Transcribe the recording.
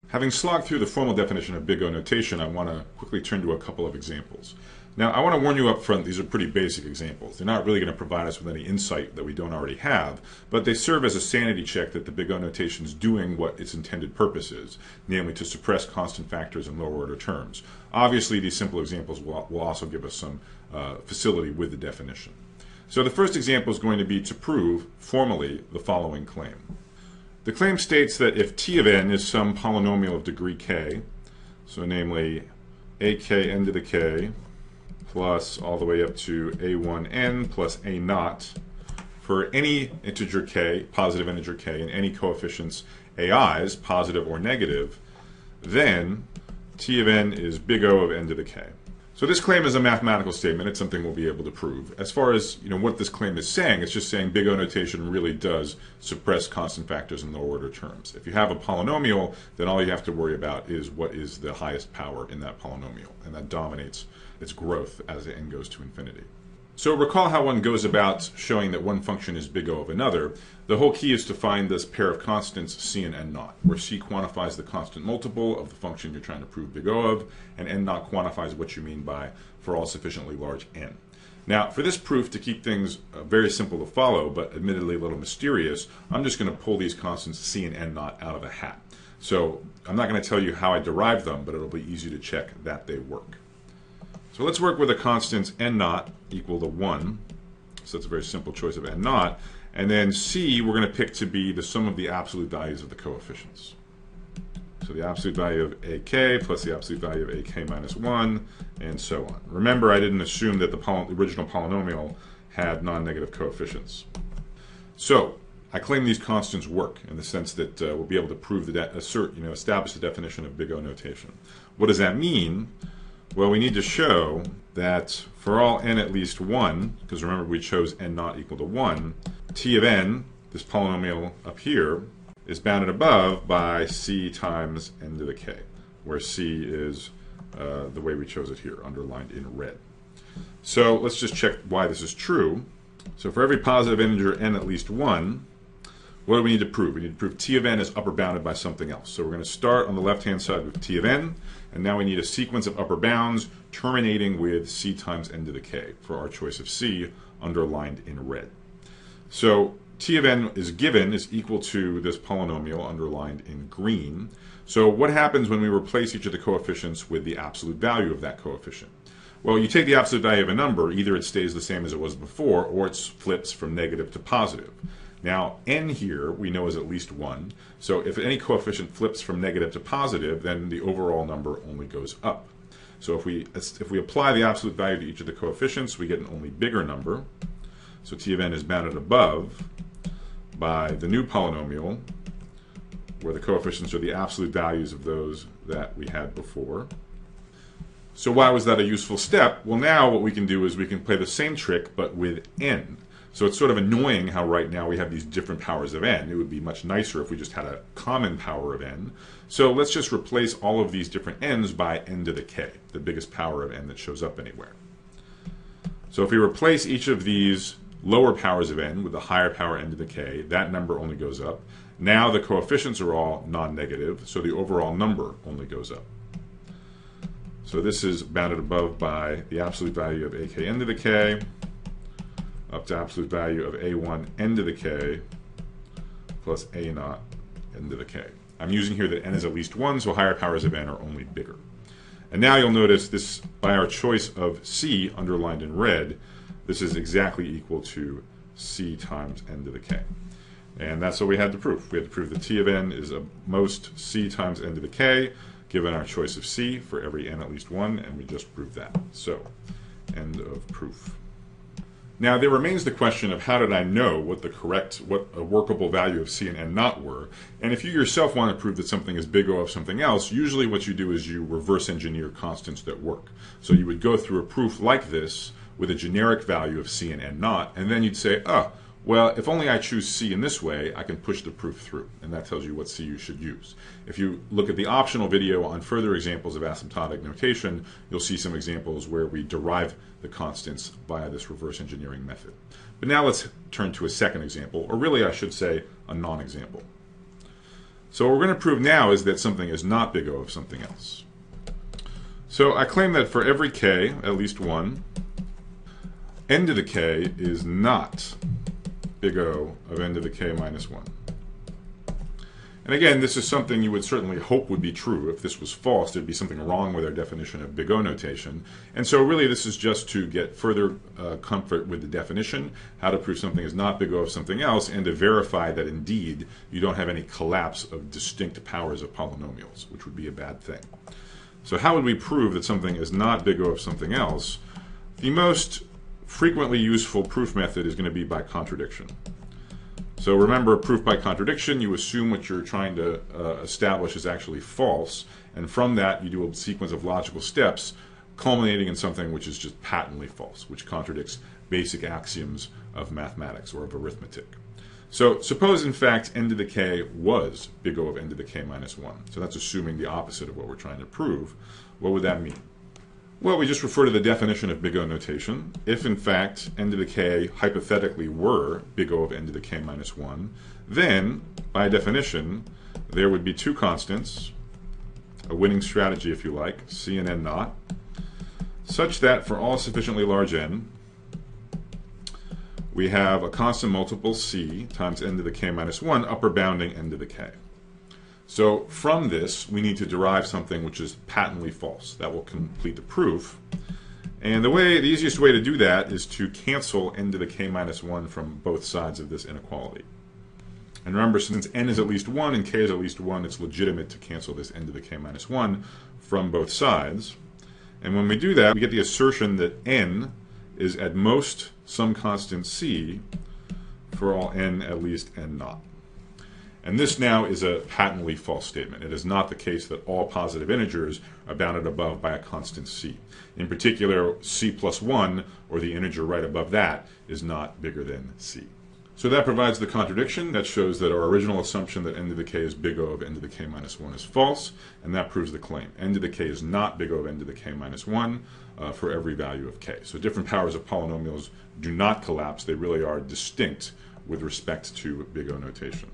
Having slogged through the formal definition of big O notation, I want to quickly turn to a couple of examples. Now, I want to warn you up front, these are pretty basic examples. They're not really going to provide us with any insight that we don't already have, but they serve as a sanity check that the big O notation is doing what its intended purpose is, namely to suppress constant factors in lower order terms. Obviously, these simple examples will also give us some facility with the definition. So the first example is going to be to prove, formally, the following claim. The claim states that if t of n is some polynomial of degree k, so namely ak n to the k plus all the way up to a1n plus a naught for any integer k, positive integer k, and any coefficients ai's, positive or negative, then t of n is big O of n to the k. So this claim is a mathematical statement. It's something we'll be able to prove. As far as what this claim is saying, it's just saying big O notation really does suppress constant factors in lower order terms. If you have a polynomial, then all you have to worry about is what is the highest power in that polynomial, and that dominates its growth as n goes to infinity. So recall how one goes about showing that one function is big O of another. The whole key is to find this pair of constants c and n naught, where c quantifies the constant multiple of the function you're trying to prove big O of, and n naught quantifies what you mean by for all sufficiently large n. Now, for this proof, to keep things very simple to follow, but admittedly a little mysterious, I'm just going to pull these constants c and n naught out of a hat. So I'm not going to tell you how I derived them, but it'll be easy to check that they work. So let's work with the constants n naught equal to 1. So that's a very simple choice of n naught. And then c we're going to pick to be the sum of the absolute values of the coefficients. So the absolute value of ak plus the absolute value of ak minus 1, and so on. Remember, I didn't assume that the original polynomial had non-negative coefficients. So I claim these constants work in the sense that we'll be able to prove establish the definition of big O notation. What does that mean? Well, we need to show that for all n at least 1, because remember we chose n naught equal to 1, t of n, this polynomial up here, is bounded above by c times n to the k, where c is the way we chose it here, underlined in red. So let's just check why this is true. So for every positive integer n at least 1, what do we need to prove? We need to prove t of n is upper bounded by something else. So we're going to start on the left-hand side with t of n, and now we need a sequence of upper bounds terminating with c times n to the k for our choice of c, underlined in red. So t of n is equal to this polynomial underlined in green. So what happens when we replace each of the coefficients with the absolute value of that coefficient? Well, you take the absolute value of a number, either it stays the same as it was before, or it flips from negative to positive. Now, n here we know is at least 1, so if any coefficient flips from negative to positive, then the overall number only goes up. So if we apply the absolute value to each of the coefficients, we get an only bigger number. So t of n is bounded above by the new polynomial, where the coefficients are the absolute values of those that we had before. So why was that a useful step? Well, now what we can do is we can play the same trick, but with n. So it's sort of annoying how right now we have these different powers of n. It would be much nicer if we just had a common power of n. So let's just replace all of these different n's by n to the k, the biggest power of n that shows up anywhere. So if we replace each of these lower powers of n with the higher power n to the k, that number only goes up. Now the coefficients are all non-negative, so the overall number only goes up. So this is bounded above by the absolute value of ak n to the k, up to absolute value of a1 n to the k plus a naught n to the k. I'm using here that n is at least 1, so higher powers of n are only bigger. And now you'll notice this, by our choice of c, underlined in red, this is exactly equal to c times n to the k. And that's what we had to prove. We had to prove that t of n is a most c times n to the k, given our choice of c for every n at least 1, and we just proved that. So, end of proof. Now there remains the question of how did I know what a workable value of c and n naught were, and if you yourself want to prove that something is big O of something else, usually what you do is you reverse engineer constants that work. So you would go through a proof like this with a generic value of c and n naught, and then you'd say, well, if only I choose c in this way, I can push the proof through, and that tells you what c you should use. If you look at the optional video on further examples of asymptotic notation, you'll see some examples where we derive the constants via this reverse engineering method. But now let's turn to a second example, or really I should say a non-example. So what we're going to prove now is that something is not big O of something else. So I claim that for every k, at least one, n to the k is not big O of n to the k minus 1. And again, this is something you would certainly hope would be true. If this was false, there'd be something wrong with our definition of big O notation. And so really this is just to get further comfort with the definition, how to prove something is not big O of something else, and to verify that indeed you don't have any collapse of distinct powers of polynomials, which would be a bad thing. So how would we prove that something is not big O of something else? The most frequently useful proof method is going to be by contradiction. So remember, proof by contradiction, you assume what you're trying to establish is actually false, and from that you do a sequence of logical steps culminating in something which is just patently false, which contradicts basic axioms of mathematics or of arithmetic. So suppose in fact n to the k was big O of n to the k minus 1. So that's assuming the opposite of what we're trying to prove. What would that mean? Well, we just refer to the definition of big O notation. If in fact n to the k hypothetically were big O of n to the k minus 1, then by definition there would be two constants, a winning strategy if you like, c and n naught, such that for all sufficiently large n we have a constant multiple c times n to the k minus 1 upper bounding n to the k. So from this, we need to derive something which is patently false. That will complete the proof. And the easiest way to do that is to cancel n to the k minus 1 from both sides of this inequality. And remember, since n is at least 1 and k is at least 1, it's legitimate to cancel this n to the k minus 1 from both sides. And when we do that, we get the assertion that n is at most some constant c for all n at least n naught. And this now is a patently false statement. It is not the case that all positive integers are bounded above by a constant c. In particular, c plus 1, or the integer right above that, is not bigger than c. So that provides the contradiction. That shows that our original assumption that n to the k is big O of n to the k minus 1 is false, and that proves the claim. N to the k is not big O of n to the k minus 1 for every value of k. So different powers of polynomials do not collapse. They really are distinct with respect to big O notation.